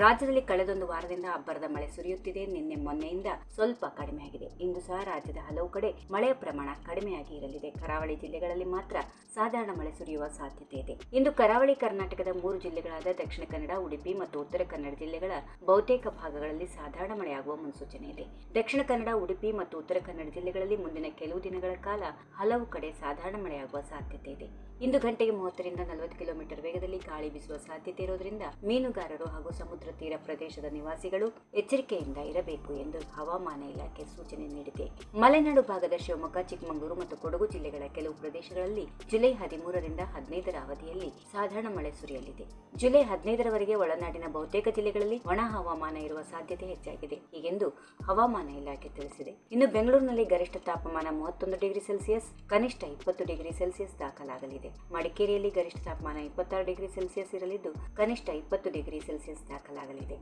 ರಾಜ್ಯದಲ್ಲಿ ಕಳೆದೊಂದು ವಾರದಿಂದ ಅಬ್ಬರದ ಮಳೆ ಸುರಿಯುತ್ತಿದೆ. ನಿನ್ನೆ ಮೊನ್ನೆಯಿಂದ ಸ್ವಲ್ಪ ಕಡಿಮೆಯಾಗಿದೆ. ಇಂದು ಸಹ ರಾಜ್ಯದ ಹಲವು ಕಡೆ ಮಳೆಯ ಪ್ರಮಾಣ ಕಡಿಮೆಯಾಗಿ ಇರಲಿದೆ. ಕರಾವಳಿ ಜಿಲ್ಲೆಗಳಲ್ಲಿ ಮಾತ್ರ ಸಾಧಾರಣ ಮಳೆ ಸುರಿಯುವ ಸಾಧ್ಯತೆ ಇದೆ. ಇಂದು ಕರಾವಳಿ ಕರ್ನಾಟಕದ 3 ಜಿಲ್ಲೆಗಳಾದ ದಕ್ಷಿಣ ಕನ್ನಡ, ಉಡುಪಿ ಮತ್ತು ಉತ್ತರ ಕನ್ನಡ ಜಿಲ್ಲೆಗಳ ಬಹುತೇಕ ಭಾಗಗಳಲ್ಲಿ ಸಾಧಾರಣ ಮಳೆಯಾಗುವ ಮುನ್ಸೂಚನೆ ಇದೆ. ದಕ್ಷಿಣ ಕನ್ನಡ, ಉಡುಪಿ ಮತ್ತು ಉತ್ತರ ಕನ್ನಡ ಜಿಲ್ಲೆಗಳಲ್ಲಿ ಮುಂದಿನ ಕೆಲವು ದಿನಗಳ ಕಾಲ ಹಲವು ಕಡೆ ಸಾಧಾರಣ ಮಳೆಯಾಗುವ ಸಾಧ್ಯತೆ ಇದೆ. ಇಂದು ಗಂಟೆಗೆ 30 ರಿಂದ 40 ಕಿಲೋಮೀಟರ್ ವೇಗದಲ್ಲಿ ಗಾಳಿ ಬೀಸುವ ಸಾಧ್ಯತೆ ಇರುವುದರಿಂದ ಮೀನುಗಾರರು ಹಾಗೂ ಸಮುದ್ರ ತೀರ ಪ್ರದೇಶದ ನಿವಾಸಿಗಳು ಎಚ್ಚರಿಕೆಯಿಂದ ಇರಬೇಕು ಎಂದು ಹವಾಮಾನ ಇಲಾಖೆ ಸೂಚನೆ ನೀಡಿದೆ. ಮಲೆನಾಡು ಭಾಗದ ಶಿವಮೊಗ್ಗ, ಚಿಕ್ಕಮಗಳೂರು ಮತ್ತು ಕೊಡಗು ಜಿಲ್ಲೆಗಳ ಕೆಲವು ಪ್ರದೇಶಗಳಲ್ಲಿ ಜುಲೈ 13 ರಿಂದ 15ರ ಅವಧಿಯಲ್ಲಿ ಸಾಧಾರಣ ಮಳೆ ಸುರಿಯಲಿದೆ. ಜುಲೈ 15ರವರೆಗೆ ಒಳನಾಡಿನ ಬಹುತೇಕ ಜಿಲ್ಲೆಗಳಲ್ಲಿ ಒಣ ಹವಾಮಾನ ಇರುವ ಸಾಧ್ಯತೆ ಹೆಚ್ಚಾಗಿದೆ ಹೀಗೆಂದು ಹವಾಮಾನ ಇಲಾಖೆ ತಿಳಿಸಿದೆ. ಇನ್ನು ಬೆಂಗಳೂರಿನಲ್ಲಿ ಗರಿಷ್ಠ ತಾಪಮಾನ 31 ಡಿಗ್ರಿ ಸೆಲ್ಸಿಯಸ್, ಕನಿಷ್ಠ 20 ಡಿಗ್ರಿ ಸೆಲ್ಸಿಯಸ್ ದಾಖಲಾಗಲಿದೆ. ಮಡಿಕೇರಿಯಲ್ಲಿ ಗರಿಷ್ಠ ತಾಪಮಾನ 26 ಡಿಗ್ರಿ ಸೆಲ್ಸಿಯಸ್ ಇರಲಿದ್ದು ಕನಿಷ್ಠ 20 ಡಿಗ್ರಿ ಸೆಲ್ಸಿಯಸ್ ದಾಖಲಾಗಲಿದೆ.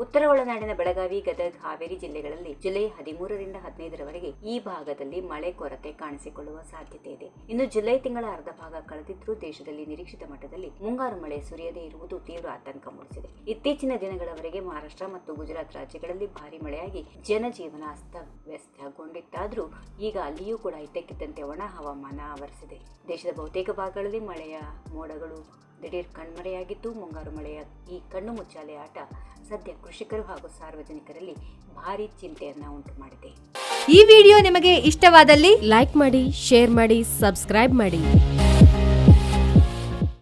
ಉತ್ತರ ಒಳನಾಡಿನ ಬೆಳಗಾವಿ, ಗದಗ, ಹಾವೇರಿ ಜಿಲ್ಲೆಗಳಲ್ಲಿ ಜುಲೈ 13 ರಿಂದ 15ರವರೆಗೆ ಈ ಭಾಗದಲ್ಲಿ ಮಳೆ ಕೊರತೆ ಕಾಣಿಸಿಕೊಳ್ಳುವ ಸಾಧ್ಯತೆ ಇದೆ. ಇನ್ನು ಜುಲೈ ತಿಂಗಳ ಅರ್ಧ ಭಾಗ ಕಳೆದಿದ್ದರೂ ದೇಶದಲ್ಲಿ ನಿರೀಕ್ಷಿತ ಮಟ್ಟದಲ್ಲಿ ಮುಂಗಾರು ಮಳೆ ಸುರಿಯದೇ ಇರುವುದು ತೀವ್ರ ಆತಂಕ ಮೂಡಿಸಿದೆ. ಇತ್ತೀಚಿನ ದಿನಗಳವರೆಗೆ ಮಹಾರಾಷ್ಟ್ರ ಮತ್ತು ಗುಜರಾತ್ ರಾಜ್ಯಗಳಲ್ಲಿ ಭಾರಿ ಮಳೆಯಾಗಿ ಜನಜೀವನ ಅಸ್ತವ್ಯಸ್ತಗೊಂಡಿತ್ತಾದರೂ ಈಗ ಅಲ್ಲಿಯೂ ಕೂಡ ಇದ್ದಕ್ಕಿದ್ದಂತೆ ಒಣ ಹವಾಮಾನ ಆವರಿಸಿದೆ. ದೇಶದ ಬಹುತೇಕ ಭಾಗಗಳಲ್ಲಿ ಮಳೆಯ ಮೋಡಗಳು ದಿಢೀರ್ ಕಣ್ಮರೆಯಾಗಿದ್ದು ಮುಂಗಾರು ಮಳೆಯ ಈ ಕಣ್ಣು ಮುಚ್ಚಾಲೆ ಆಟ ಸದ್ಯ ಕೃಷಿಕರು ಹಾಗೂ ಸಾರ್ವಜನಿಕರಲ್ಲಿ ಭಾರಿ ಚಿಂತೆಯನ್ನ ಉಂಟು ಮಾಡಿದೆ. ಈ ವಿಡಿಯೋ ನಿಮಗೆ ಇಷ್ಟವಾದಲ್ಲಿ ಲೈಕ್ ಮಾಡಿ, ಶೇರ್ ಮಾಡಿ, ಸಬ್ಸ್ಕ್ರೈಬ್ ಮಾಡಿ.